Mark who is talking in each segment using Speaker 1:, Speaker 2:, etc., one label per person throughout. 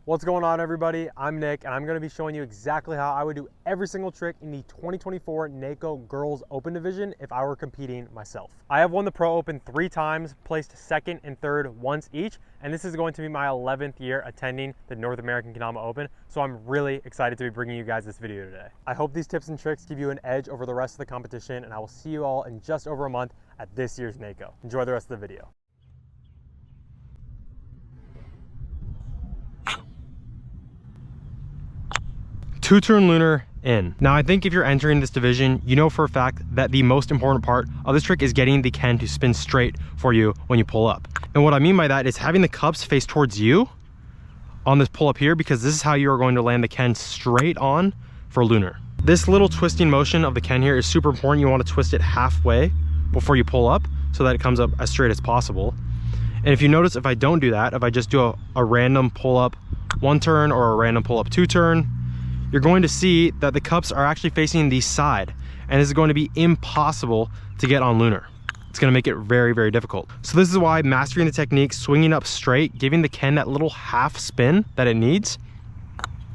Speaker 1: What's going on, everybody? I'm Nick, and I'm going to be showing you exactly how I would do every single trick in the 2024 NAKO Girls Open Division if I were competing myself. I have won the Pro Open 3 times, placed 2nd and 3rd once each, and this is going to be my 11th year attending the North American Kendama Open, so I'm really excited to be bringing you guys this video today. I hope these tips and tricks give you an edge over the rest of the competition, and I will see you all in just over a month at this year's NAKO. Enjoy the rest of the video. Two-turn lunar in. Now, I think if you're entering this division, you know for a fact that the most important part of this trick is getting the Ken to spin straight for you when you pull up. And what I mean by that is having the cups face towards you on this pull up here, because this is how you are going to land the Ken straight on for lunar. This little twisting motion of the Ken here is super important. You want to twist it halfway before you pull up so that it comes up as straight as possible. And if you notice, if I don't do that, if I just do a random pull up 1 turn or a random pull up 2 turn, you're going to see that the cups are actually facing the side, and this is going to be impossible to get on lunar. It's going to make it very, very difficult. So this is why mastering the technique, swinging up straight, giving the Ken that little half spin that it needs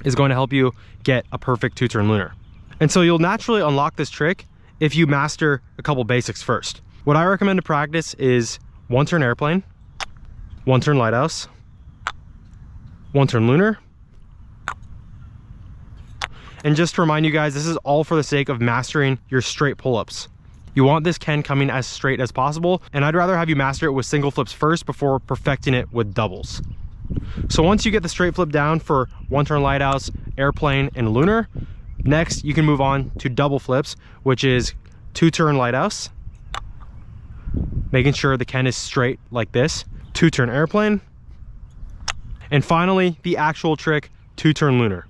Speaker 1: is going to help you get a perfect 2-turn lunar. And so you'll naturally unlock this trick if you master a couple basics first. What I recommend to practice is 1-turn airplane, 1-turn lighthouse, 1-turn lunar. And just to remind you guys, this is all for the sake of mastering your straight pull-ups. You want this Ken coming as straight as possible, and I'd rather have you master it with single flips first before perfecting it with doubles. So once you get the straight flip down for 1-turn lighthouse, airplane, and lunar, next you can move on to double flips, which is 2-turn lighthouse, making sure the Ken is straight like this, 2-turn airplane, and finally the actual trick, 2-turn lunar.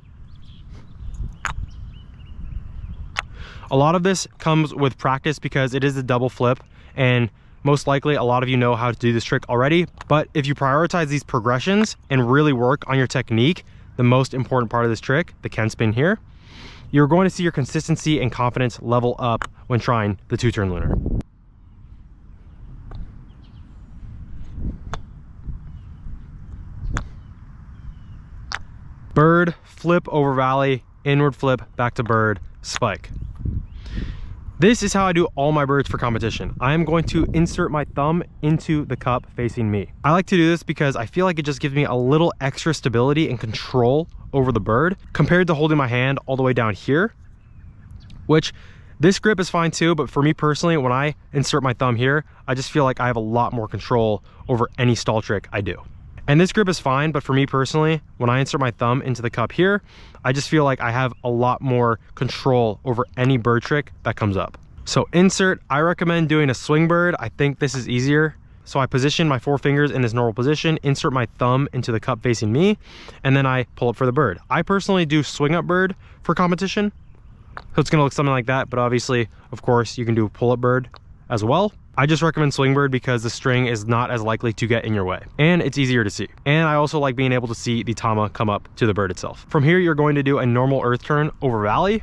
Speaker 1: A lot of this comes with practice because it is a double flip, and most likely a lot of you know how to do this trick already. But if you prioritize these progressions and really work on your technique, the most important part of this trick, the Ken spin here, you're going to see your consistency and confidence level up when trying the 2-turn lunar. Bird, flip over valley, inward flip, back to bird, spike. This is how I do all my birds for competition. I am going to insert my thumb into the cup facing me. I like to do this because I feel like it just gives me a little extra stability and control over the bird compared to holding my hand all the way down here, which this grip is fine too, but for me personally, when I insert my thumb here, I just feel like I have a lot more control over any stall trick I do. And this grip is fine, but for me personally, when I insert my thumb into the cup here, I just feel like I have a lot more control over any bird trick that comes up. So insert, I recommend doing a swing bird. I think this is easier. So I position my 4 fingers in this normal position, insert my thumb into the cup facing me, and then I pull up for the bird. I personally do swing up bird for competition. So it's gonna look something like that, but obviously, of course, you can do pull up bird as well. I just recommend swing bird because the string is not as likely to get in your way, and it's easier to see. And I also like being able to see the tama come up to the bird itself. From here, you're going to do a normal earth turn over valley.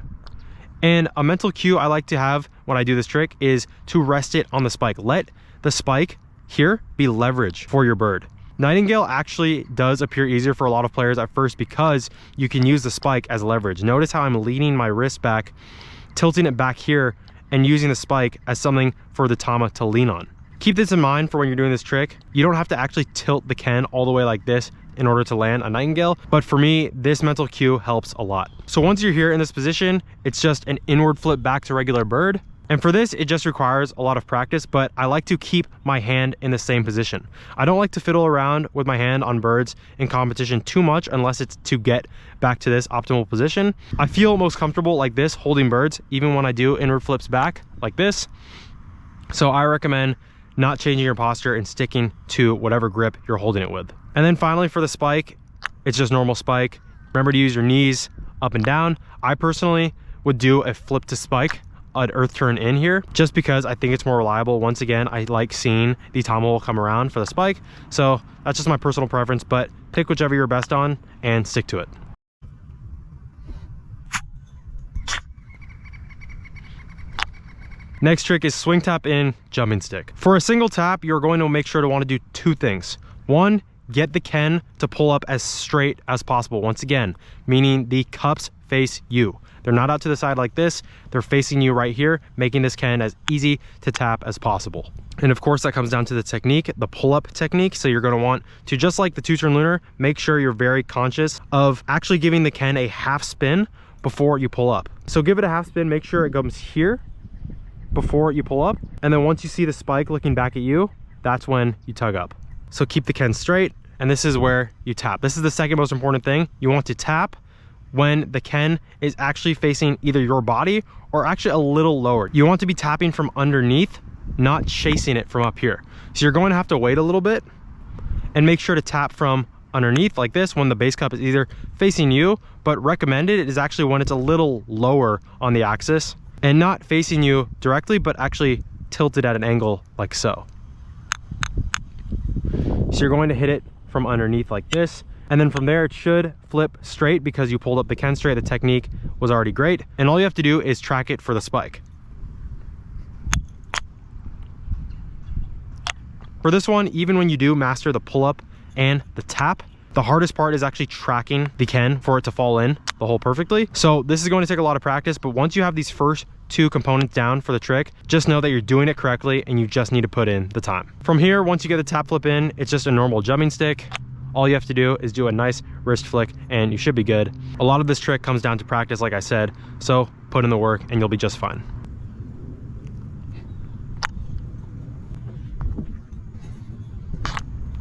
Speaker 1: And a mental cue I like to have when I do this trick is to rest it on the spike. Let the spike here be leverage for your bird. Nightingale actually does appear easier for a lot of players at first because you can use the spike as leverage. Notice how I'm leaning my wrist back, tilting it back here, and using the spike as something for the tama to lean on. Keep this in mind for when you're doing this trick. You don't have to actually tilt the Ken all the way like this in order to land a nightingale, but for me, this mental cue helps a lot. So once you're here in this position, it's just an inward flip back to regular bird. And for this, it just requires a lot of practice, but I like to keep my hand in the same position. I don't like to fiddle around with my hand on birds in competition too much unless it's to get back to this optimal position. I feel most comfortable like this holding birds, even when I do inward flips back like this. So I recommend not changing your posture and sticking to whatever grip you're holding it with. And then finally for the spike, it's just normal spike. Remember to use your knees up and down. I personally would do a flip to spike, an earth turn in here, just because I think it's more reliable. Once again, I like seeing the tama will come around for the spike. So that's just my personal preference, but pick whichever you're best on and stick to it. Next trick is swing tap in, jumping stick. For a single tap, you're going to make sure to want to do 2 things. 1, get the Ken to pull up as straight as possible. Once again, meaning the cups face you. They're not out to the side like this. They're facing you right here, making this Ken as easy to tap as possible. And of course, that comes down to the technique, the pull-up technique. So you're gonna want to, just like the two-turn lunar, make sure you're very conscious of actually giving the Ken a half spin before you pull up. So give it a half spin, make sure it comes here before you pull up. And then once you see the spike looking back at you, that's when you tug up. So keep the Ken straight, and this is where you tap. This is the second most important thing. You want to tap when the Ken is actually facing either your body or actually a little lower. You want to be tapping from underneath, not chasing it from up here. So you're going to have to wait a little bit and make sure to tap from underneath like this when the base cup is either facing you, but recommended is actually when it's a little lower on the axis and not facing you directly, but actually tilted at an angle like so. So you're going to hit it from underneath like this. And then from there, it should flip straight because you pulled up the Ken straight. The technique was already great. And all you have to do is track it for the spike. For this one, even when you do master the pull-up and the tap, the hardest part is actually tracking the Ken for it to fall in the hole perfectly. So this is going to take a lot of practice, but once you have these first two components down for the trick, just know that you're doing it correctly and you just need to put in the time. From here, once you get the tap flip in, it's just a normal jumping stick. All you have to do is do a nice wrist flick and you should be good. A lot of this trick comes down to practice, like I said, so put in the work and you'll be just fine.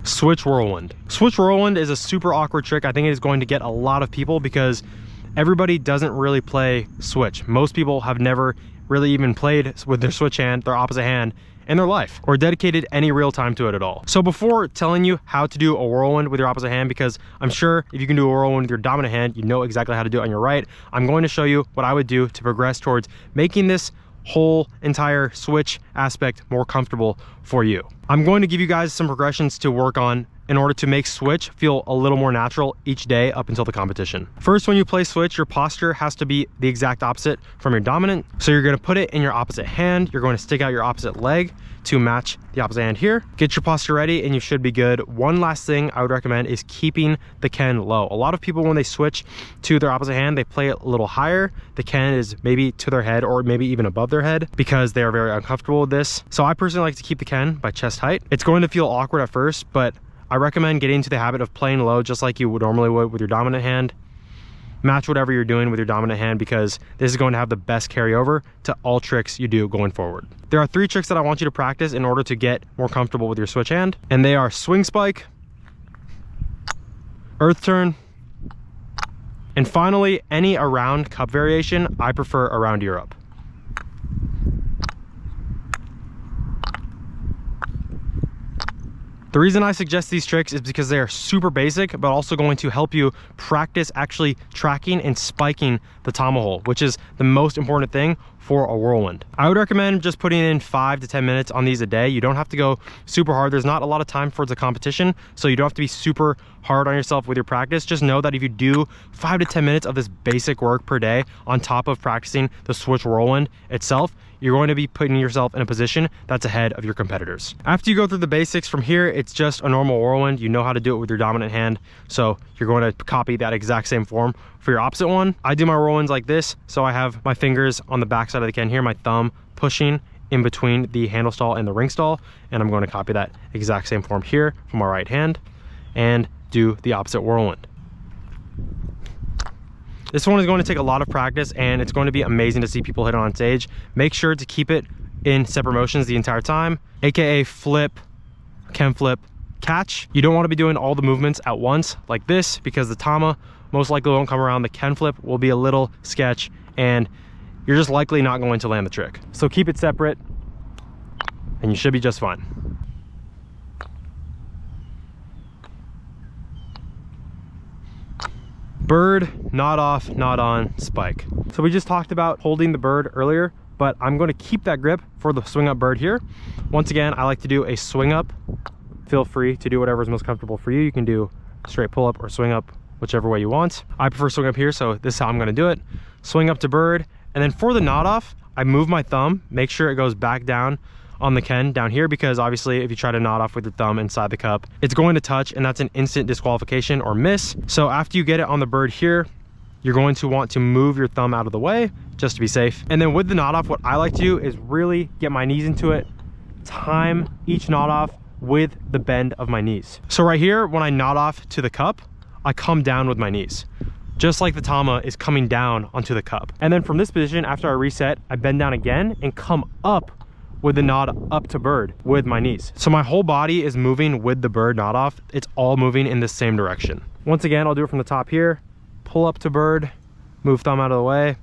Speaker 1: Switch whirlwind. Switch whirlwind is a super awkward trick. I think it is going to get a lot of people because everybody doesn't really play switch. Most people have never really even played with their switch hand, their opposite hand, in their life or dedicated any real time to it at all. So before telling you how to do a whirlwind with your opposite hand, because I'm sure if you can do a whirlwind with your dominant hand, you know exactly how to do it on your right, I'm going to show you what I would do to progress towards making this whole entire switch aspect more comfortable for you. I'm going to give you guys some progressions to work on in order to make switch feel a little more natural each day up until the competition. First, when you play switch, your posture has to be the exact opposite from your dominant. So you're gonna put it in your opposite hand. You're going to stick out your opposite leg to match the opposite hand here. Get your posture ready and you should be good. One last thing I would recommend is keeping the Ken low. A lot of people, when they switch to their opposite hand, they play it a little higher. The Ken is maybe to their head or maybe even above their head because they are very uncomfortable with this. So I personally like to keep the Ken by chest height. It's going to feel awkward at first, but I recommend getting into the habit of playing low just like you would normally would with your dominant hand. Match whatever you're doing with your dominant hand because this is going to have the best carryover to all tricks you do going forward. There are 3 tricks that I want you to practice in order to get more comfortable with your switch hand, and they are swing spike, earth turn, and finally any around cup variation. I prefer around Europe. The reason I suggest these tricks is because they are super basic, but also going to help you practice actually tracking and spiking the tomahole, which is the most important thing for a whirlwind. I would recommend just putting in 5 to 10 minutes on these a day. You don't have to go super hard. There's not a lot of time for the competition, so you don't have to be super hard on yourself with your practice. Just know that if you do 5 to 10 minutes of this basic work per day on top of practicing the switch whirlwind itself, you're going to be putting yourself in a position that's ahead of your competitors. After you go through the basics, from here, it's just a normal whirlwind. You know how to do it with your dominant hand, so you're going to copy that exact same form for your opposite one. I do my whirlwinds like this, so I have my fingers on the back side of the Ken here, my thumb pushing in between the handle stall and the ring stall, and I'm going to copy that exact same form here from my right hand and do the opposite whirlwind. This one is going to take a lot of practice and it's going to be amazing to see people hit it on stage. Make sure to keep it in separate motions the entire time, aka flip, Ken flip, catch. You don't want to be doing all the movements at once like this because the tama most likely won't come around. The Ken flip will be a little sketch and you're just likely not going to land the trick. So keep it separate and you should be just fine. Bird, not off, not on, spike. So we just talked about holding the bird earlier, but I'm going to keep that grip for the swing up bird here. Once again, I like to do a swing up. Feel free to do whatever is most comfortable for you. You can do straight pull up or swing up, whichever way you want. I prefer swing up here, so this is how I'm going to do it. Swing up to bird, and then for the knot off, I move my thumb, make sure it goes back down on the Ken down here, because obviously if you try to knot off with your thumb inside the cup, it's going to touch, and that's an instant disqualification or miss. So after you get it on the bird here, you're going to want to move your thumb out of the way just to be safe. And then with the knot off, what I like to do is really get my knees into it, time each knot off with the bend of my knees. So right here, when I knot off to the cup, I come down with my knees, just like the tama is coming down onto the cup. And then from this position, after I reset, I bend down again and come up with the knot up to bird with my knees. So my whole body is moving with the bird knot off. It's all moving in the same direction. Once again, I'll do it from the top here, pull up to bird, move thumb out of the way,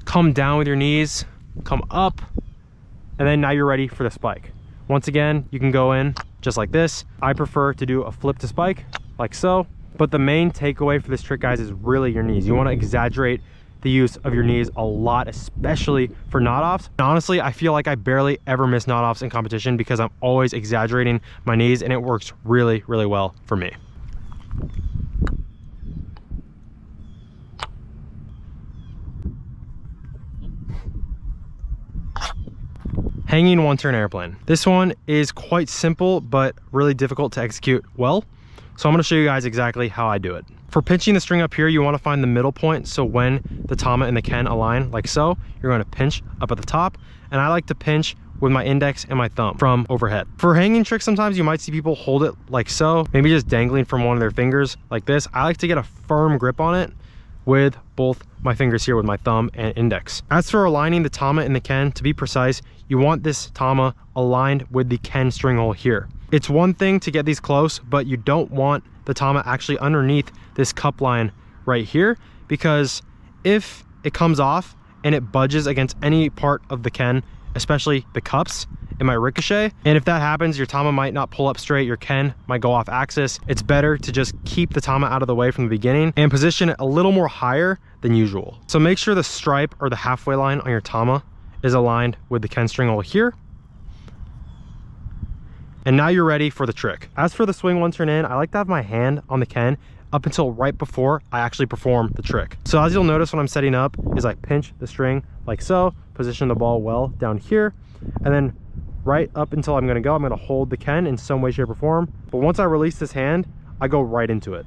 Speaker 1: come down with your knees, come up, and then now you're ready for the spike. Once again, you can go in just like this. I prefer to do a flip to spike, like so. But the main takeaway for this trick, guys, is really your knees. You want to exaggerate the use of your knees a lot, especially for knot offs. And honestly, I feel like I barely ever miss knot offs in competition because I'm always exaggerating my knees, and it works really, really well for me. Hanging one turn airplane. This one is quite simple, but really difficult to execute well. So I'm gonna show you guys exactly how I do it. For pinching the string up here, you wanna find the middle point. So when the tama and the Ken align like so, you're gonna pinch up at the top. And I like to pinch with my index and my thumb from overhead. For hanging tricks, sometimes you might see people hold it like so, maybe just dangling from one of their fingers like this. I like to get a firm grip on it with both my fingers here with my thumb and index. As for aligning the tama and the Ken, to be precise, you want this tama aligned with the Ken string hole here. It's one thing to get these close, but you don't want the tama actually underneath this cup line right here, because if it comes off and it budges against any part of the Ken, especially the cups, it might ricochet. And if that happens, your tama might not pull up straight, your Ken might go off axis. It's better to just keep the tama out of the way from the beginning and position it a little more higher than usual. So make sure the stripe or the halfway line on your tama is aligned with the Ken string hole here. And now you're ready for the trick. As for the swing one turn in, I like to have my hand on the Ken up until right before I actually perform the trick. So as you'll notice when I'm setting up is I pinch the string like so, position the ball well down here, and then right up until I'm gonna go, I'm gonna hold the Ken in some way, shape, or form. But once I release this hand, I go right into it.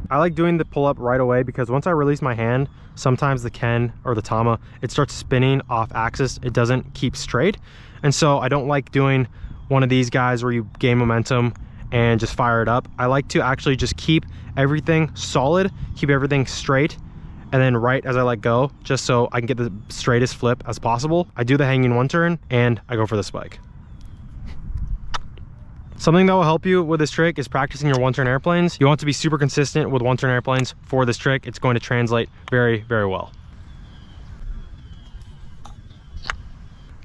Speaker 1: I like doing the pull up right away because once I release my hand, sometimes the Ken or the tama, it starts spinning off axis. It doesn't keep straight. And so I don't like doing one of these guys where you gain momentum and just fire it up. I like to actually just keep everything solid, keep everything straight, and then right as I let go, just so I can get the straightest flip as possible, I do the hanging one turn and I go for the spike. Something that will help you with this trick is practicing your one turn airplanes. You want to be super consistent with one turn airplanes for this trick. It's going to translate very, very well.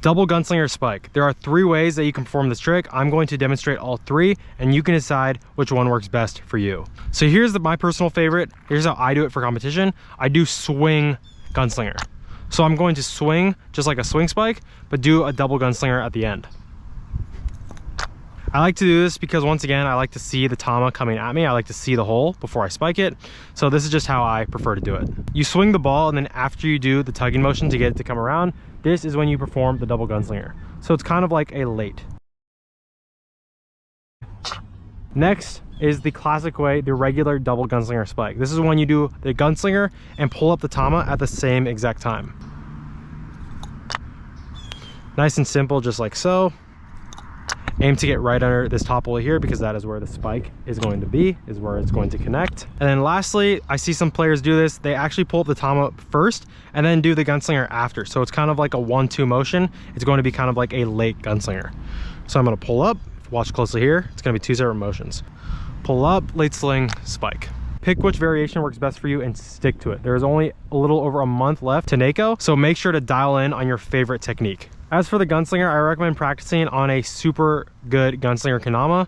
Speaker 1: Double gunslinger spike. There are 3 ways that you can perform this trick. I'm going to demonstrate all 3 and you can decide which one works best for you. So here's my personal favorite. Here's how I do it for competition. I do swing gunslinger. So I'm going to swing just like a swing spike, but do a double gunslinger at the end. I like to do this because once again, I like to see the tama coming at me. I like to see the hole before I spike it. So this is just how I prefer to do it. You swing the ball and then after you do the tugging motion to get it to come around, this is when you perform the double gunslinger. So it's kind of like a late. Next is the classic way, the regular double gunslinger spike. This is when you do the gunslinger and pull up the tama at the same exact time. Nice and simple, just like so. Aim to get right under this top hole here because that is where the spike is going to be, is where it's going to connect. And then lastly, I see some players do this. They actually pull up the tama first and then do the gunslinger after. So it's kind of like a 1-2 motion. It's going to be kind of like a late gunslinger. So I'm gonna pull up, watch closely here. It's gonna be 2 separate motions. Pull up, late sling, spike. Pick which variation works best for you and stick to it. There is only a little over a month left to NAKO, so make sure to dial in on your favorite technique. As for the gunslinger, I recommend practicing on a super good gunslinger kanama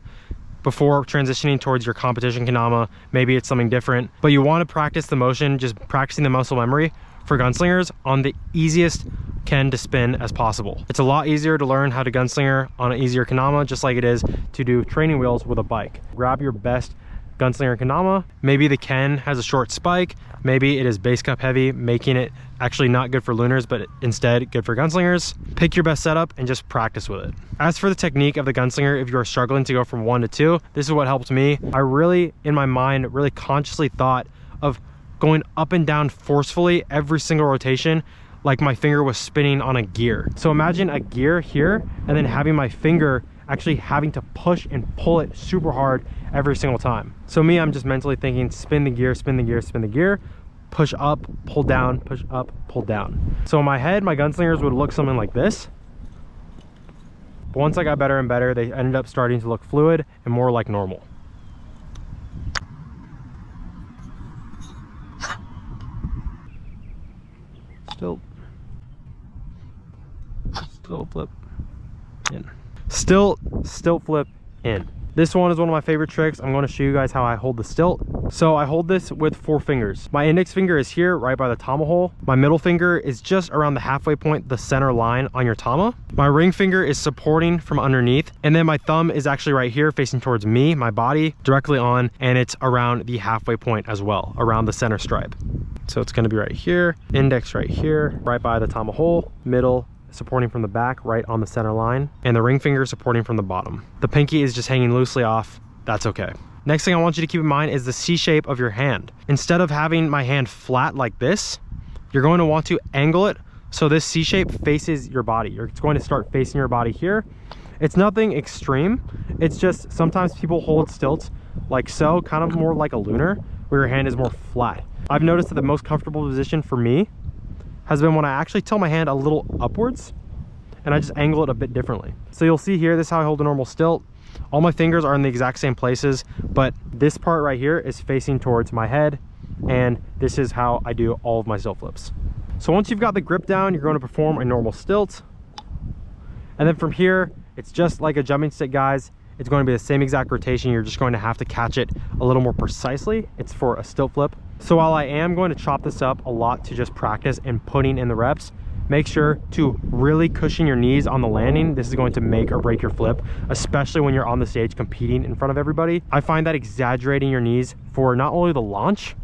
Speaker 1: before transitioning towards your competition kanama. Maybe it's something different, but you want to practice the motion, just practicing the muscle memory for gunslingers on the easiest Ken to spin as possible. It's a lot easier to learn how to gunslinger on an easier kanama, just like it is to do training wheels with a bike. Grab your best Gunslinger Kendama. Maybe the Ken has a short spike. Maybe it is base cup heavy, making it actually not good for lunars, but instead good for gunslingers. Pick your best setup and just practice with it. As for the technique of the gunslinger, if you are struggling to go from 1 to 2, this is what helped me. I really, in my mind, really consciously thought of going up and down forcefully every single rotation, like my finger was spinning on a gear. So imagine a gear here, and then having my finger actually having to push and pull it super hard every single time. So me, I'm just mentally thinking, spin the gear, spin the gear, spin the gear, push up, pull down, push up, pull down. So in my head, my gunslingers would look something like this. But once I got better and better, they ended up starting to look fluid and more like normal. Stilt flip in. Stilt flip in. This one is one of my favorite tricks. I'm going to show you guys how I hold the stilt. So I hold this with 4 fingers. My index finger is here right by the tama hole. My middle finger is just around the halfway point, the center line on your tama. My ring finger is supporting from underneath, and then my thumb is actually right here facing towards me, my body, directly on, and it's around the halfway point as well, around the center stripe. So it's going to be right here, index right here, right by the tama hole, middle supporting from the back right on the center line, and the ring finger supporting from the bottom. The pinky is just hanging loosely off. That's okay. Next thing I want you to keep in mind is the C shape of your hand. Instead of having my hand flat like this, you're going to want to angle it so this C shape faces your body. It's going to start facing your body here. It's nothing extreme. It's just sometimes people hold stilts like so, kind of more like a lunar, where your hand is more flat. I've noticed that the most comfortable position for me has been when I actually tilt my hand a little upwards and I just angle it a bit differently. So you'll see here, this is how I hold a normal stilt. All my fingers are in the exact same places, but this part right here is facing towards my head, and this is how I do all of my stilt flips. So once you've got the grip down, you're going to perform a normal stilt. And then from here, it's just like a jumping stick, guys. It's going to be the same exact rotation. You're just going to have to catch it a little more precisely. It's for a stilt flip. So while I am going to chop this up a lot to just practice and putting in the reps, make sure to really cushion your knees on the landing. This is going to make or break your flip, especially when you're on the stage competing in front of everybody. I find that exaggerating your knees for not only the launch,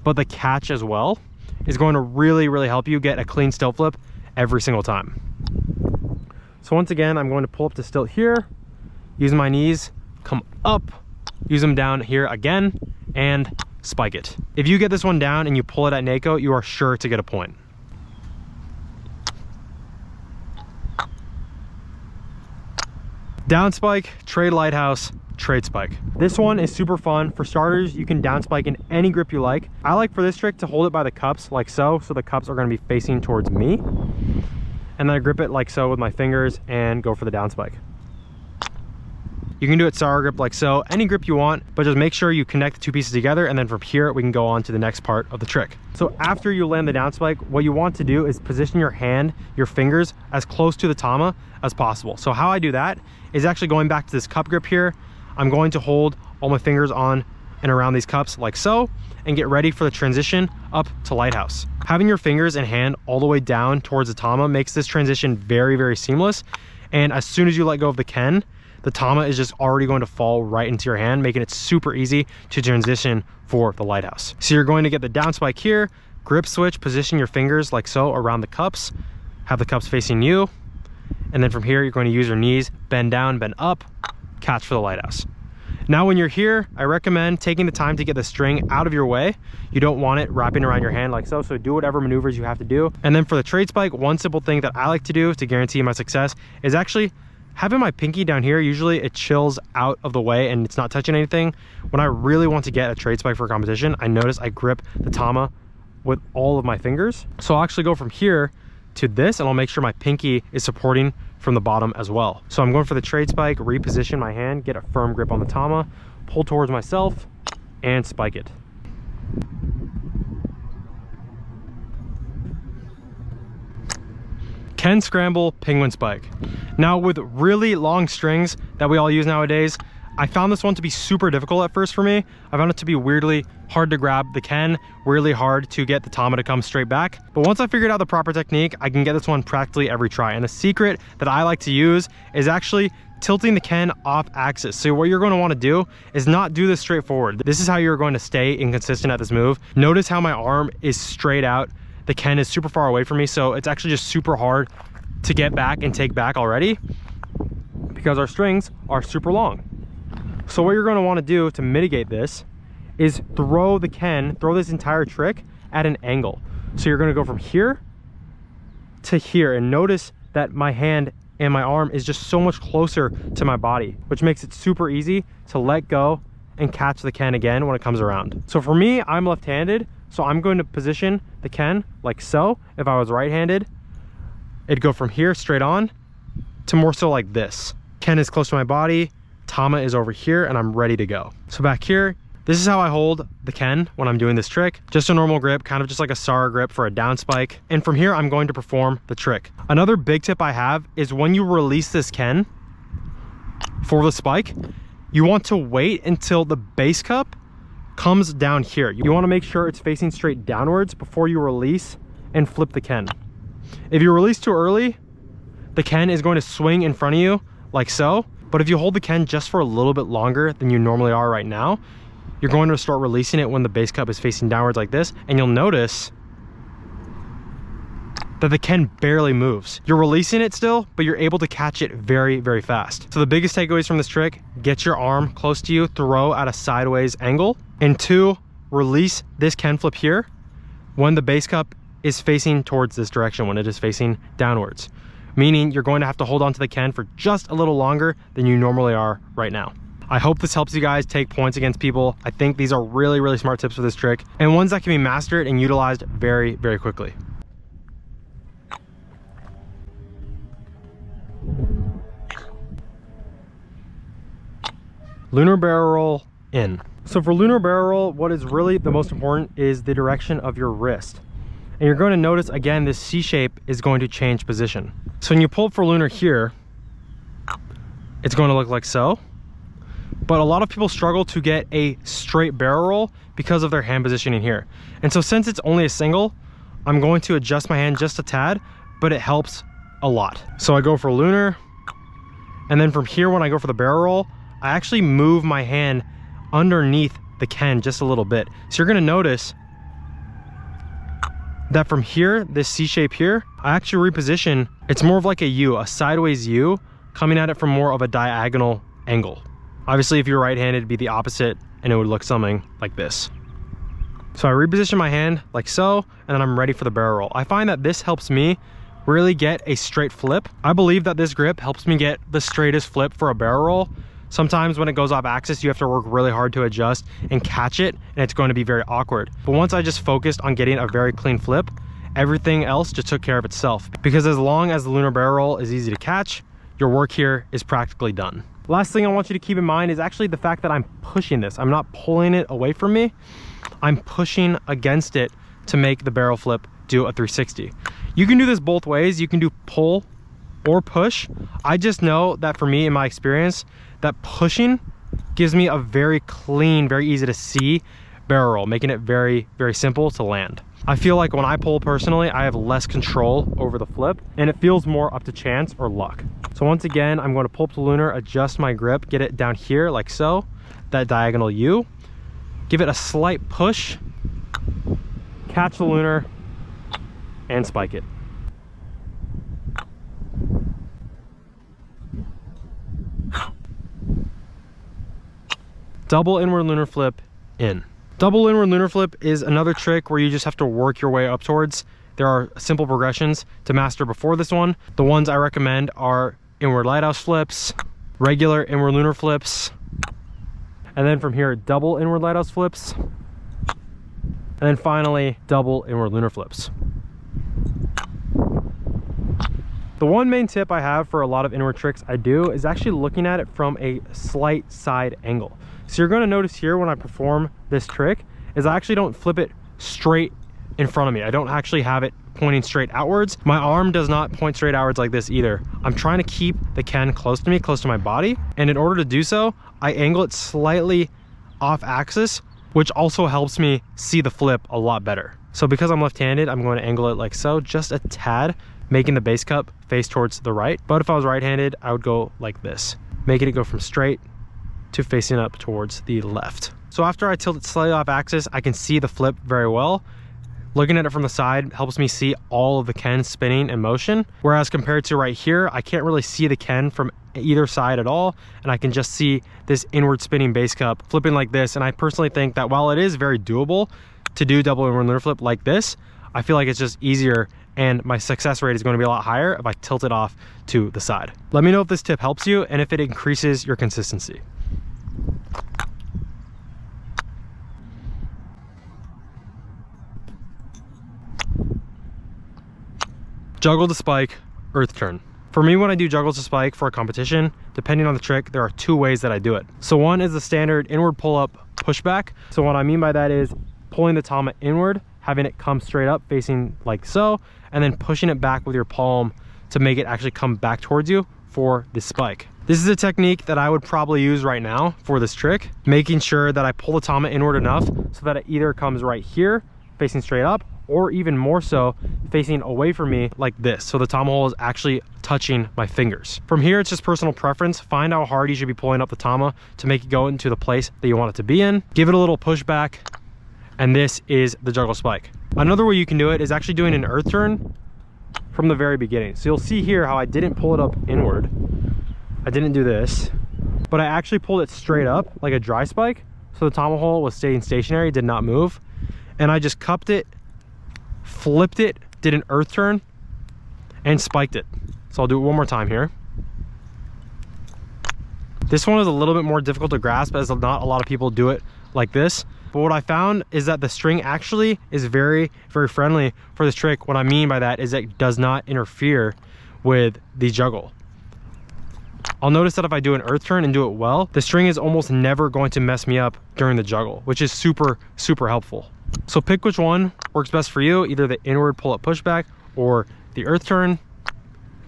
Speaker 1: but the catch as well is going to really, really help you get a clean stilt flip every single time. So once again, I'm going to pull up to stilt here, using my knees, come up, use them down here again, and spike it. If you get this one down and you pull it at NAKO, you are sure to get a point. Down spike, trade lighthouse, trade spike. This one is super fun. For starters, you can down spike in any grip you like. I like for this trick to hold it by the cups like so the cups are going to be facing towards me. And then I grip it like so with my fingers and go for the down spike. You can do it SARA grip like so, any grip you want, but just make sure you connect the 2 pieces together, and then from here we can go on to the next part of the trick. So after you land the down spike, what you want to do is position your hand, your fingers, as close to the tama as possible. So how I do that is actually going back to this cup grip here. I'm going to hold all my fingers on and around these cups like so, and get ready for the transition up to lighthouse. Having your fingers and hand all the way down towards the tama makes this transition very, very seamless. And as soon as you let go of the Ken, the tama is just already going to fall right into your hand, making it super easy to transition for the lighthouse. So you're going to get the down spike here, grip switch, position your fingers like so around the cups, have the cups facing you, and then from here you're going to use your knees, bend down, bend up, catch for the lighthouse. Now when you're here, I recommend taking the time to get the string out of your way. You don't want it wrapping around your hand like so do whatever maneuvers you have to do. And then for the trade spike, one simple thing that I like to do to guarantee my success is actually having my pinky down here. Usually it chills out of the way and it's not touching anything. When I really want to get a trade spike for a competition, I notice I grip the tama with all of my fingers. So I'll actually go from here to this, and I'll make sure my pinky is supporting from the bottom as well. So I'm going for the trade spike, reposition my hand, get a firm grip on the tama, pull towards myself, and spike it. Ken scramble, penguin spike. Now with really long strings that we all use nowadays, I found this one to be super difficult at first for me. I found it to be weirdly hard to grab the Ken, really hard to get the Tama to come straight back. But once I figured out the proper technique, I can get this one practically every try. And the secret that I like to use is actually tilting the Ken off axis. So what you're going to want to do is not do this straight forward. This is how you're going to stay inconsistent at this move. Notice how my arm is straight out. The Ken is super far away from me, so it's actually just super hard to get back and take back already because our strings are super long. So what you're going to want to do to mitigate this is throw the Ken, throw this entire trick at an angle. So you're going to go from here to here, and notice that my hand and my arm is just so much closer to my body, which makes it super easy to let go and catch the Ken again when it comes around. So for me, I'm left-handed, so I'm going to position the Ken like so. If I was right-handed, it'd go from here straight on to more so like this. Ken is close to my body, Tama is over here, and I'm ready to go. So back here, this is how I hold the Ken when I'm doing this trick. Just a normal grip, kind of just like a SARA grip for a down spike. And from here, I'm going to perform the trick. Another big tip I have is when you release this Ken for the spike, you want to wait until the base cup comes down here. You want to make sure it's facing straight downwards before you release and flip the Ken. If you release too early, the Ken is going to swing in front of you like so. But if you hold the Ken just for a little bit longer than you normally are right now, you're going to start releasing it when the base cup is facing downwards like this, and you'll notice that the Ken barely moves. You're releasing it still, but you're able to catch it very, very fast. So the biggest takeaways from this trick: get your arm close to you, throw at a sideways angle, and 2, release this Ken flip here when the base cup is facing towards this direction, when it is facing downwards. Meaning you're going to have to hold on to the Ken for just a little longer than you normally are right now. I hope this helps you guys take points against people. I think these are really, really smart tips for this trick, and ones that can be mastered and utilized very, very quickly. Lunar barrel roll in. So for lunar barrel roll, what is really the most important is the direction of your wrist. And you're going to notice, again, this C shape is going to change position. So when you pull for lunar here, it's going to look like so. But a lot of people struggle to get a straight barrel roll because of their hand positioning here. And so since it's only a single, I'm going to adjust my hand just a tad, but it helps a lot. So I go for lunar, and then from here, when I go for the barrel roll, I actually move my hand underneath the Ken just a little bit. So you're going to notice that from here, this C shape here, I actually reposition. It's more of like a U, a sideways U, coming at it from more of a diagonal angle. Obviously, if you're right-handed, it'd be the opposite, and it would look something like this. So I reposition my hand like so, and then I'm ready for the barrel roll. I find that this helps me really get a straight flip. I believe that this grip helps me get the straightest flip for a barrel roll. Sometimes when it goes off axis, you have to work really hard to adjust and catch it, and it's going to be very awkward. But once I just focused on getting a very clean flip, everything else just took care of itself. Because as long as the lunar barrel roll is easy to catch, your work here is practically done. Last thing I want you to keep in mind is actually the fact that I'm pushing this. I'm not pulling it away from me. I'm pushing against it to make the barrel flip do a 360. You can do this both ways. You can do pull or push. I just know that for me, in my experience, that pushing gives me a very clean, very easy to see barrel roll, making it very, very simple to land. I feel like when I pull personally, I have less control over the flip, and it feels more up to chance or luck. So once again, I'm going to pull up to lunar, adjust my grip, get it down here like so, that diagonal U, give it a slight push, catch the lunar, and spike it. Double inward lunar flip in. Double inward lunar flip is another trick where you just have to work your way up towards. There are simple progressions to master before this one. The ones I recommend are inward lighthouse flips, regular inward lunar flips, and then from here, double inward lighthouse flips, and then finally, double inward lunar flips. The one main tip I have for a lot of inward tricks I do is actually looking at it from a slight side angle. So you're going to notice here when I perform this trick is I actually don't flip it straight in front of me. I don't actually have it pointing straight outwards. My arm does not point straight outwards like this either. I'm trying to keep the Ken close to me, close to my body. And in order to do so, I angle it slightly off axis, which also helps me see the flip a lot better. So because I'm left-handed, I'm going to angle it like so, just a tad, making the base cup face towards the right. But if I was right-handed, I would go like this, making it go from straight to facing up towards the left. So after I tilt it slightly off axis, I can see the flip very well. Looking at it from the side helps me see all of the Ken spinning in motion. Whereas compared to right here, I can't really see the Ken from either side at all. And I can just see this inward spinning base cup flipping like this. And I personally think that while it is very doable to do double inward lunar flip like this, I feel like it's just easier and my success rate is going to be a lot higher if I tilt it off to the side. Let me know if this tip helps you and if it increases your consistency. Juggle to spike, earth turn. For me, when I do juggle to spike for a competition, depending on the trick, there are two ways that I do it. So one is the standard inward pull up pushback. So what I mean by that is pulling the tama inward, having it come straight up facing like so, and then pushing it back with your palm to make it actually come back towards you for the spike. This is a technique that I would probably use right now for this trick, making sure that I pull the tama inward enough so that it either comes right here facing straight up, or even more so facing away from me like this, so the tama hole is actually touching my fingers. From here, it's just personal preference. Find how hard you should be pulling up the tama to make it go into the place that you want it to be in. Give it a little pushback, and this is the juggle spike. Another way you can do it is actually doing an earth turn from the very beginning. So you'll see here how I didn't pull it up inward. I didn't do this, but I actually pulled it straight up like a dry spike, so the tama hole was staying stationary, did not move, and I just cupped it, flipped it, did an earth turn, and spiked it. So I'll do it one more time here. This one is a little bit more difficult to grasp as not a lot of people do it like this. But what I found is that the string actually is very, very friendly for this trick. What I mean by that is it does not interfere with the juggle. I'll notice that if I do an earth turn and do it well, the string is almost never going to mess me up during the juggle, which is super, super helpful. So pick which one works best for you, either the inward pull-up pushback or the earth turn,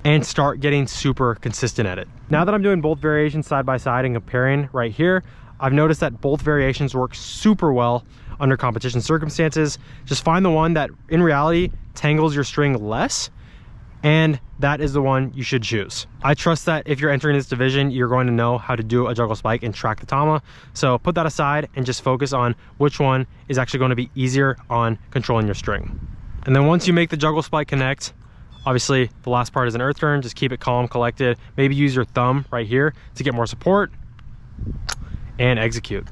Speaker 1: and start getting super consistent at it. Now that I'm doing both variations side by side and comparing right here, I've noticed that both variations work super well under competition circumstances. Just find the one that in reality tangles your string less, and that is the one you should choose. I trust that if you're entering this division, you're going to know how to do a juggle spike and track the tama. So put that aside and just focus on which one is actually going to be easier on controlling your string. And then once you make the juggle spike connect, obviously the last part is an earth turn. Just keep it calm, collected. Maybe use your thumb right here to get more support and execute.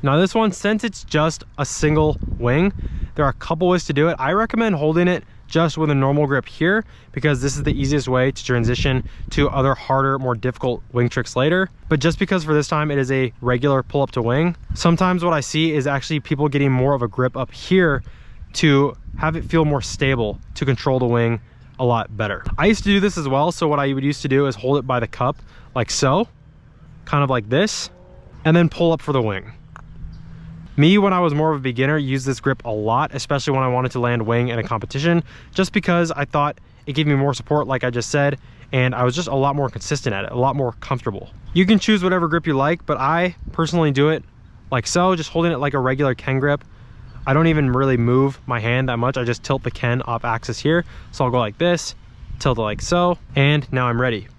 Speaker 1: Now this one, since it's just a single wing, there are a couple ways to do it. I recommend holding it just with a normal grip here, because this is the easiest way to transition to other harder, more difficult wing tricks later. But just because for this time it is a regular pull up to wing, sometimes what I see is actually people getting more of a grip up here to have it feel more stable to control the wing a lot better. I used to do this as well. So what I would used to do is hold it by the cup like so, kind of like this, and then pull up for the wing. Me, when I was more of a beginner, used this grip a lot, especially when I wanted to land wing in a competition, just because I thought it gave me more support, like I just said, and I was just a lot more consistent at it, a lot more comfortable. You can choose whatever grip you like, but I personally do it like so, just holding it like a regular Ken grip. I don't even really move my hand that much. I just tilt the Ken off axis here. So I'll go like this, tilt it like so, and now I'm ready.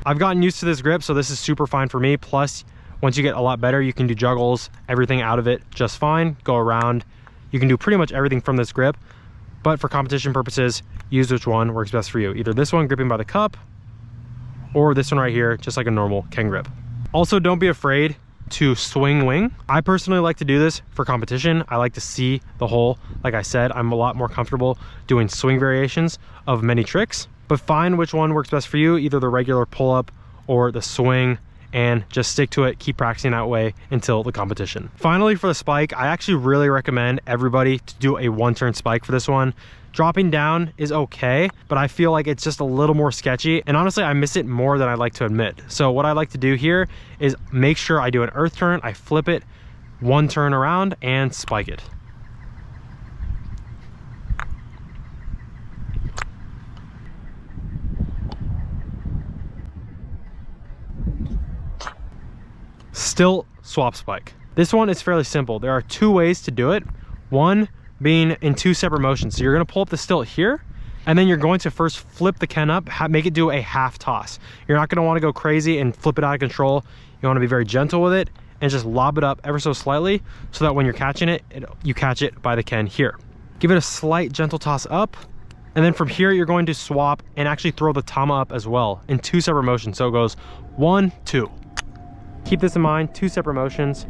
Speaker 1: I've gotten used to this grip, so this is super fine for me. Plus, once you get a lot better, you can do juggles, everything out of it just fine, go around. You can do pretty much everything from this grip, but for competition purposes, use which one works best for you. Either this one gripping by the cup, or this one right here, just like a normal Ken grip. Also, don't be afraid to swing wing. I personally like to do this for competition. I like to see the hole. Like I said, I'm a lot more comfortable doing swing variations of many tricks, but find which one works best for you, either the regular pull up or the swing, and just stick to it, keep practicing that way until the competition. Finally, for the spike, I actually really recommend everybody to do a one turn spike for this one. Dropping down is okay, but I feel like it's just a little more sketchy, and honestly I miss it more than I like to admit. So what I like to do here is make sure I do an earth turn, I flip it, one turn around and spike it. STILT swap spike. This one is fairly simple. There are two ways to do it. One being in two separate motions. So you're going to pull up the STILT here, and then you're going to first flip the Ken up, make it do a half toss. You're not going to want to go crazy and flip it out of control. You want to be very gentle with it and just lob it up ever so slightly so that when you're catching it, you catch it by the Ken here. Give it a slight gentle toss up, and then from here you're going to swap and actually throw the Tama up as well in two separate motions. So it goes 1, 2. Keep this in mind, two separate motions,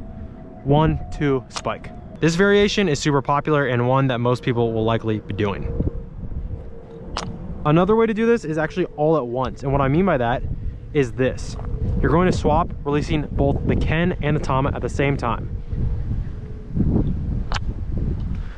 Speaker 1: 1, 2, spike. This variation is super popular and one that most people will likely be doing. Another way to do this is actually all at once. And what I mean by that is this. You're going to swap, releasing both the Ken and the Tama at the same time.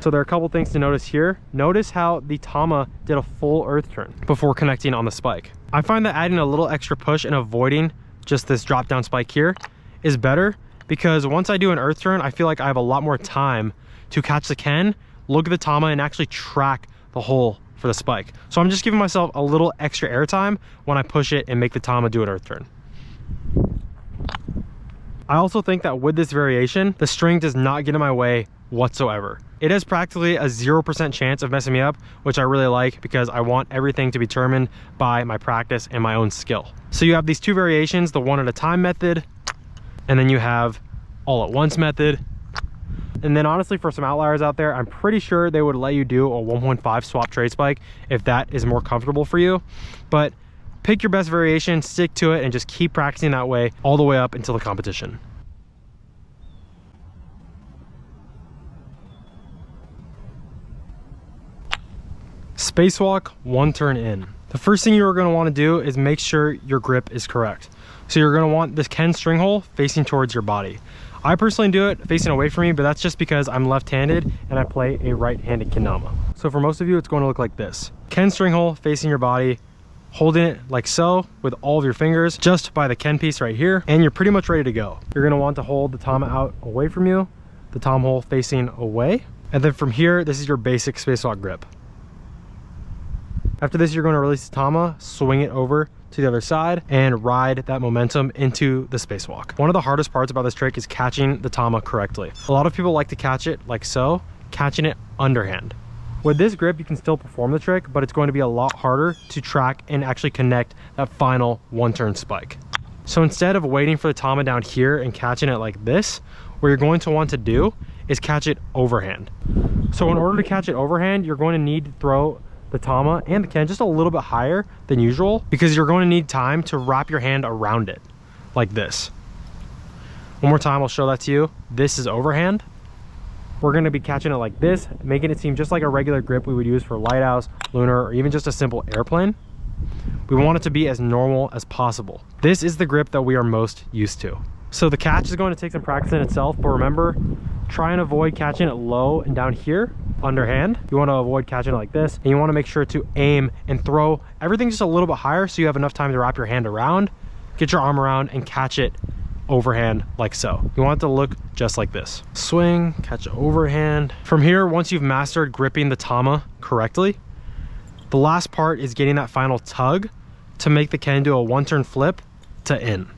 Speaker 1: So there are a couple things to notice here. Notice how the Tama did a full earth turn before connecting on the spike. I find that adding a little extra push and avoiding just this drop down spike here is better, because once I do an earth turn, I feel like I have a lot more time to catch the Ken, look at the Tama, and actually track the hole for the spike. So I'm just giving myself a little extra air time when I push it and make the Tama do an earth turn. I also think that with this variation, the string does not get in my way whatsoever. It has practically a 0% chance of messing me up, which I really like because I want everything to be determined by my practice and my own skill. So you have these two variations, the one at a time method, and then you have all at once method. And then honestly, for some outliers out there, I'm pretty sure they would let you do a 1.5 swap trade spike if that is more comfortable for you. But pick your best variation, stick to it, and just keep practicing that way all the way up until the competition. Spacewalk, one turn in. The first thing you're going to want to do is make sure your grip is correct. So you're going to want this Ken string hole facing towards your body. I personally do it facing away from me, but that's just because I'm left-handed and I play a right-handed kendama. So for most of you, it's going to look like this. Ken string hole facing your body, holding it like so with all of your fingers just by the Ken piece right here, and you're pretty much ready to go. You're going to want to hold the Tama out away from you, the Tom hole facing away, and then from here, this is your basic spacewalk grip. After this, you're going to release the Tama, swing it over to the other side, and ride that momentum into the spacewalk. One of the hardest parts about this trick is catching the Tama correctly. A lot of people like to catch it like so, catching it underhand. With this grip, you can still perform the trick, but it's going to be a lot harder to track and actually connect that final one-turn spike. So instead of waiting for the Tama down here and catching it like this, what you're going to want to do is catch it overhand. So in order to catch it overhand, you're going to need to throw the Tama and the Ken just a little bit higher than usual, because you're going to need time to wrap your hand around it like this. One more time, I'll show that to you. This is overhand. We're going to be catching it like this, making it seem just like a regular grip we would use for Lighthouse, Lunar, or even just a simple airplane. We want it to be as normal as possible. This is the grip that we are most used to. So the catch is going to take some practice in itself, but remember, try and avoid catching it low and down here underhand. You want to avoid catching it like this, and you want to make sure to aim and throw everything just a little bit higher so you have enough time to wrap your hand around, get your arm around, and catch it overhand like so. You want it to look just like this. Swing, catch it overhand. From here, once you've mastered gripping the Tama correctly, the last part is getting that final tug to make the Ken do a one-turn flip to in.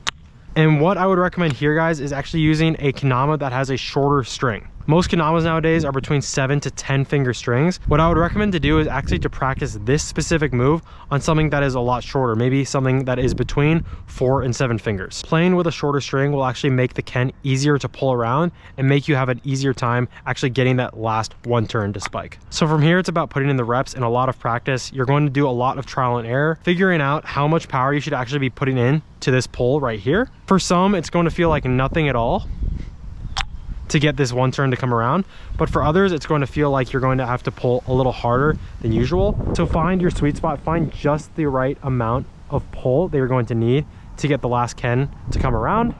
Speaker 1: And what I would recommend here, guys, is actually using a kendama that has a shorter string. Most kendamas nowadays are between 7 to 10 finger strings. What I would recommend to do is actually to practice this specific move on something that is a lot shorter, maybe something that is between 4 and 7 fingers. Playing with a shorter string will actually make the Ken easier to pull around and make you have an easier time actually getting that last one turn to spike. So from here, it's about putting in the reps and a lot of practice. You're going to do a lot of trial and error, figuring out how much power you should actually be putting in to this pull right here. For some, it's going to feel like nothing at all to get this one turn to come around, but for others it's going to feel like you're going to have to pull a little harder than usual. So find your sweet spot, find just the right amount of pull that you're going to need to get the last Ken to come around.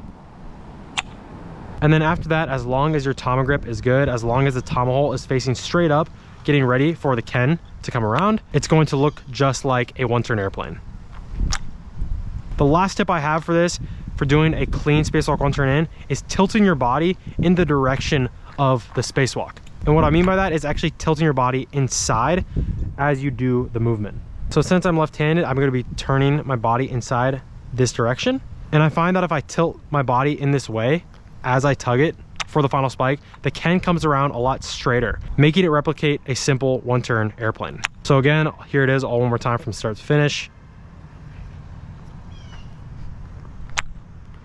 Speaker 1: And then after that, as long as your Tama grip is good, as long as the Tama hole is facing straight up, getting ready for the Ken to come around, it's going to look just like a one-turn airplane. The last tip I have for this, for doing a clean spacewalk one turn in is tilting your body in the direction of the spacewalk. And what I mean by that is actually tilting your body inside as you do the movement. So since I'm left-handed, I'm going to be turning my body inside this direction. And I find that if I tilt my body in this way as I tug it for the final spike, the Ken comes around a lot straighter, making it replicate a simple one-turn airplane. So again, here it is all one more time from start to finish.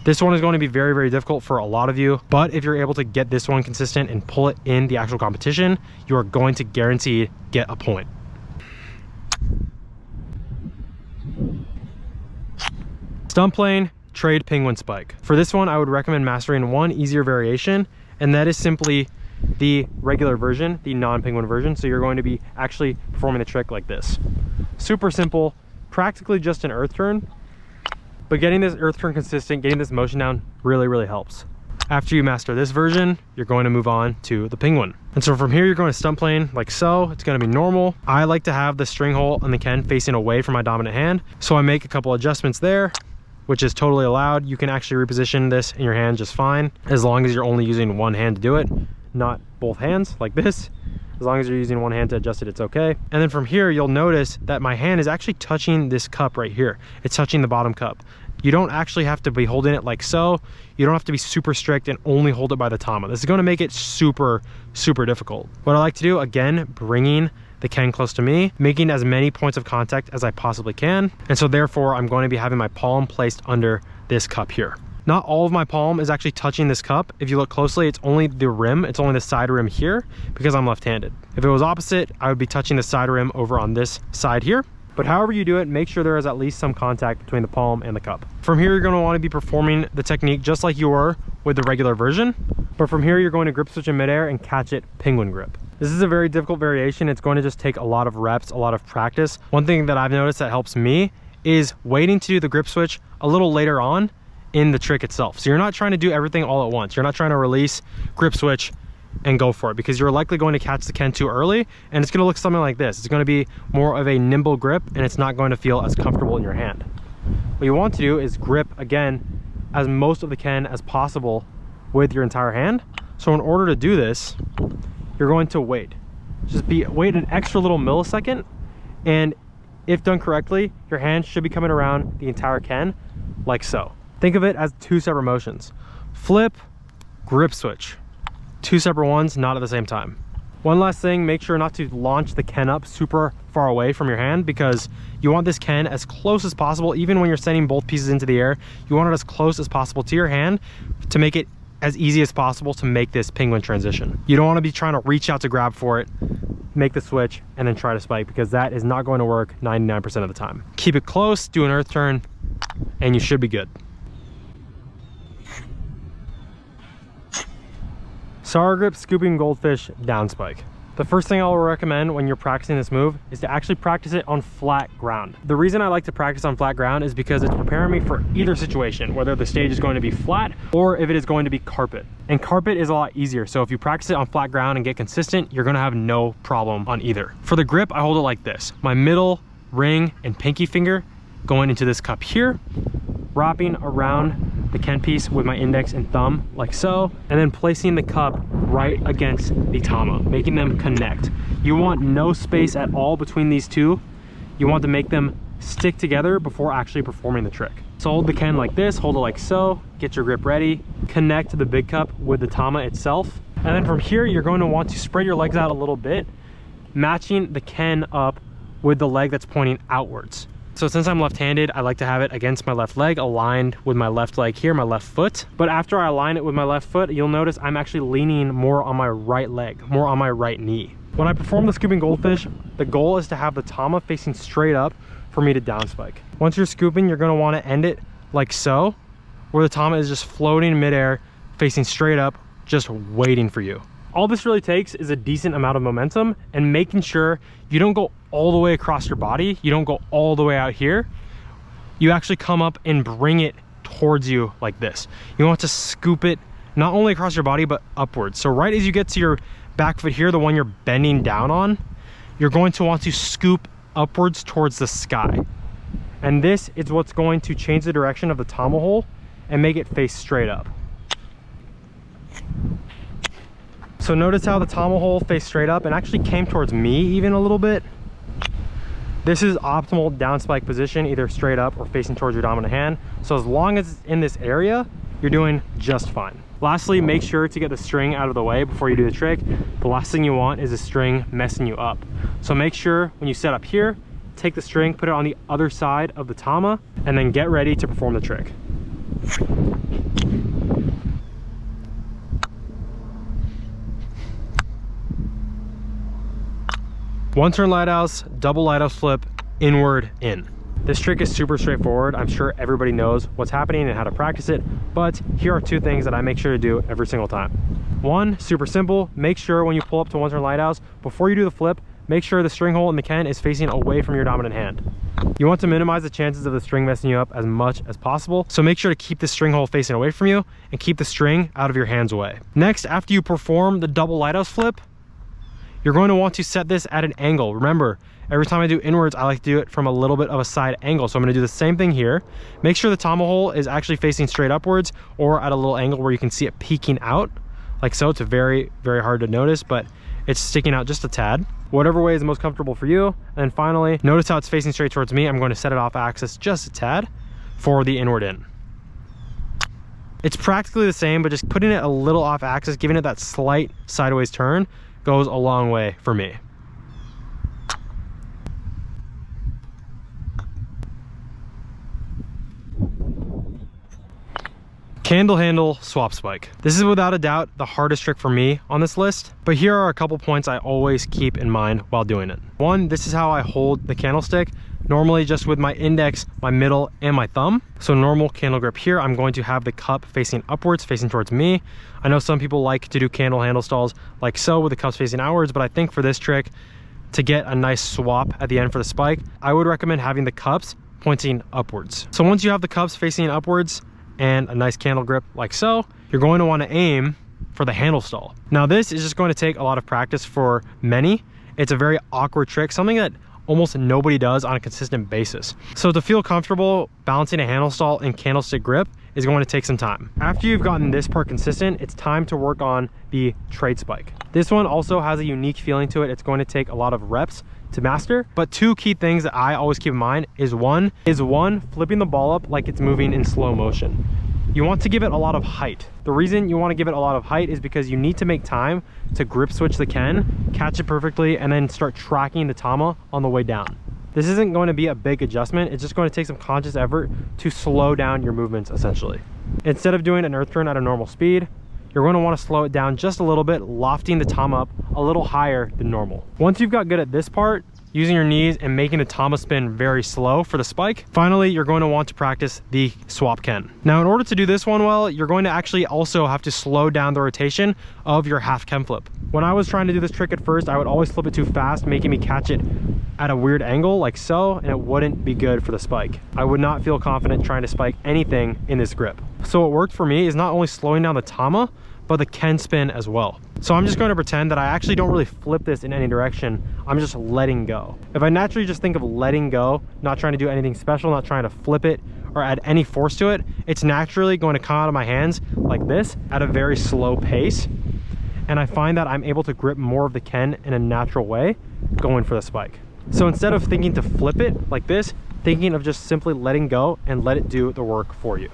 Speaker 1: This one is going to be very, very difficult for a lot of you, but if you're able to get this one consistent and pull it in the actual competition, you are going to guaranteed get a point. Stunt plane, trade penguin spike. For this one, I would recommend mastering one easier variation, and that is simply the regular version, the non-penguin version. So you're going to be actually performing the trick like this. Super simple, practically just an earth turn, but getting this earth turn consistent, getting this motion down really, really helps. After you master this version, you're going to move on to the penguin. And so from here, you're going to stunt plane like so. It's going to be normal. I like to have the string hole on the Ken facing away from my dominant hand. So I make a couple adjustments there, which is totally allowed. You can actually reposition this in your hand just fine, as long as you're only using one hand to do it, not both hands like this. As long as you're using one hand to adjust it, it's okay. And then from here, you'll notice that my hand is actually touching this cup right here. It's touching the bottom cup. You don't actually have to be holding it like so. You don't have to be super strict and only hold it by the tama. This is going to make it super, super difficult. What I like to do, again, bringing the Ken close to me, making as many points of contact as I possibly can. And so therefore, I'm going to be having my palm placed under this cup here. Not all of my palm is actually touching this cup. If you look closely, it's only the rim. It's only the side rim here because I'm left-handed. If it was opposite, I would be touching the side rim over on this side here. But however you do it, make sure there is at least some contact between the palm and the cup. From here, you're going to want to be performing the technique just like you were with the regular version. But from here, you're going to grip switch in midair and catch it penguin grip. This is a very difficult variation. It's going to just take a lot of reps, a lot of practice. One thing that I've noticed that helps me is waiting to do the grip switch a little later on in the trick itself. So you're not trying to do everything all at once. You're not trying to release, grip switch, and go for it, because you're likely going to catch the Ken too early, and it's going to look something like this. It's going to be more of a nimble grip, and it's not going to feel as comfortable in your hand. What you want to do is grip, again, as most of the Ken as possible with your entire hand. So in order to do this, you're going to wait. Wait an extra little millisecond, and if done correctly, your hand should be coming around the entire Ken like so. Think of it as two separate motions. Flip, grip switch. Two separate ones, not at the same time. One last thing, make sure not to launch the Ken up super far away from your hand, because you want this Ken as close as possible. Even when you're sending both pieces into the air, you want it as close as possible to your hand to make it as easy as possible to make this penguin transition. You don't want to be trying to reach out to grab for it, make the switch, and then try to spike, because that is not going to work 99% of the time. Keep it close, do an earth turn, and you should be good. SARA grip scooping goldfish down spike. The first thing I will recommend when you're practicing this move is to actually practice it on flat ground. The reason I like to practice on flat ground is because it's preparing me for either situation, whether the stage is going to be flat or if it is going to be carpet. And carpet is a lot easier. So if you practice it on flat ground and get consistent, you're gonna have no problem on either. For the grip, I hold it like this. My middle, ring, and pinky finger going into this cup here, wrapping around the Ken piece with my index and thumb like so, and then placing the cup right against the tama, making them connect. You want no space at all between these two. You want to make them stick together before actually performing the trick. So hold the Ken like this, hold it like so, get your grip ready, connect the big cup with the tama itself, and then from here you're going to want to spread your legs out a little bit, matching the Ken up with the leg that's pointing outwards. So since I'm left-handed, I like to have it against my left leg, aligned with my left leg here, my left foot. But after I align it with my left foot, you'll notice I'm actually leaning more on my right leg, more on my right knee. When I perform the scooping goldfish, the goal is to have the tama facing straight up for me to down spike. Once you're scooping, you're gonna wanna end it like so, where the tama is just floating in midair, facing straight up, just waiting for you. All this really takes is a decent amount of momentum and making sure you don't go all the way across your body. You don't go all the way out here. You actually come up and bring it towards you like this. You want to scoop it not only across your body, but upwards. So right as you get to your back foot here, the one you're bending down on, you're going to want to scoop upwards towards the sky. And this is what's going to change the direction of the tama hole and make it face straight up. So notice how the tomahawk hole faced straight up and actually came towards me even a little bit. This is optimal down spike position, either straight up or facing towards your dominant hand. So as long as it's in this area, you're doing just fine. Lastly, make sure to get the string out of the way before you do the trick. The last thing you want is the string messing you up. So make sure when you set up here, take the string, put it on the other side of the tama, and then get ready to perform the trick. One turn lighthouse, double lighthouse flip, inward in. This trick is super straightforward. I'm sure everybody knows what's happening and how to practice it, but here are two things that I make sure to do every single time. One, super simple, make sure when you pull up to one turn lighthouse, before you do the flip, make sure the string hole in the Ken is facing away from your dominant hand. You want to minimize the chances of the string messing you up as much as possible, so make sure to keep the string hole facing away from you and keep the string out of your hands away. Next, after you perform the double lighthouse flip, you're going to want to set this at an angle. Remember, every time I do inwards, I like to do it from a little bit of a side angle. So I'm going to do the same thing here. Make sure the tomahawk hole is actually facing straight upwards or at a little angle where you can see it peeking out like so. It's very, very hard to notice, but it's sticking out just a tad. Whatever way is most comfortable for you. And then finally, notice how it's facing straight towards me. I'm going to set it off axis just a tad for the inward in. It's practically the same, but just putting it a little off axis, giving it that slight sideways turn, goes a long way for me. Candle handle swap spike. This is without a doubt the hardest trick for me on this list, but here are a couple points I always keep in mind while doing it. One, this is how I hold the candlestick, normally just with my index, my middle, and my thumb. So normal candle grip here, I'm going to have the cup facing upwards, facing towards me. I know some people like to do candle handle stalls like so with the cups facing outwards, but I think for this trick, to get a nice swap at the end for the spike, I would recommend having the cups pointing upwards. So once you have the cups facing upwards and a nice candle grip like so, you're going to want to aim for the handle stall. Now this is just going to take a lot of practice for many. It's a very awkward trick, something that almost nobody does on a consistent basis. So to feel comfortable balancing a handle stall and candlestick grip is going to take some time. After you've gotten this part consistent, it's time to work on the trade spike. This one also has a unique feeling to it. It's going to take a lot of reps to master, but two key things that I always keep in mind is one, flipping the ball up like it's moving in slow motion. You want to give it a lot of height. The reason you want to give it a lot of height is because you need to make time to grip switch the Ken, catch it perfectly, and then start tracking the tama on the way down. This isn't going to be a big adjustment. It's just going to take some conscious effort to slow down your movements essentially. Instead of doing an earth turn at a normal speed, you're going to want to slow it down just a little bit, lofting the tama up a little higher than normal. Once you've got good at this part, using your knees and making the tama spin very slow for the spike, finally, you're going to want to practice the swap Ken. Now, in order to do this one well, you're going to actually also have to slow down the rotation of your half Ken flip. When I was trying to do this trick at first, I would always flip it too fast, making me catch it at a weird angle like so, and it wouldn't be good for the spike. I would not feel confident trying to spike anything in this grip. So what worked for me is not only slowing down the tama, but the Ken spin as well. So I'm just going to pretend that I actually don't really flip this in any direction. I'm just letting go. If I naturally just think of letting go, not trying to do anything special, not trying to flip it or add any force to it, it's naturally going to come out of my hands like this at a very slow pace. And I find that I'm able to grip more of the Ken in a natural way going for the spike. So instead of thinking to flip it like this, thinking of just simply letting go and let it do the work for you.